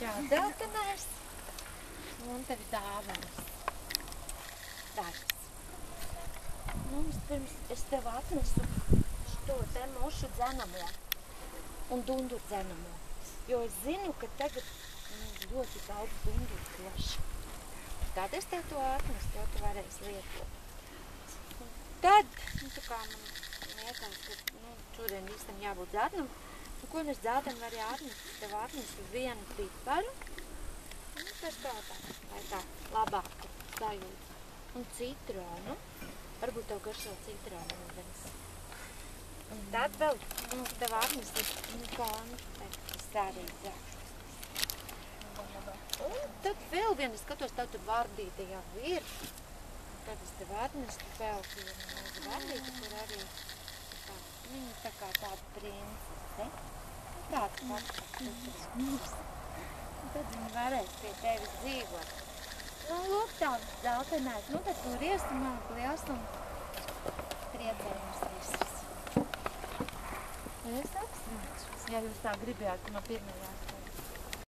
Čau, dzeltenais. Un tev dāvanas. Darbs. Nu, vispirms es tev atnesu šo te mošu dzenamo un dunduru dzenamo. Jo es zinu, ka tagad ļoti daudz dunduru plaši. Tad es tev to atnesu, tev tu varēsi lietot. Tad, tā kā man liekas, ka šodien visam jābūt dzētenam, ko es dzētenu arī atnesu? Tev atnesu vienu piparu, un pēc tā, lai tā labāk sajūta. Un citronu, varbūt tev garšo citronu ūdens. Un tad vēl tev atnesu konfektes arī dzēšos. Un tad vēl vienu, es skatos, tev tur vardīte jau ir. Tad es tev atnesu vēl vienu vardīti, kur arī viņa tā kā tāda princese. Tāds pats. Tad viņi varēs pie tevis dzīvot. Nu, lūk, tāds dzeltenais. Nu, tad turies un liels un priecējums visus. Es apsveicu, ja jūs tā gribējāt no pirmajās.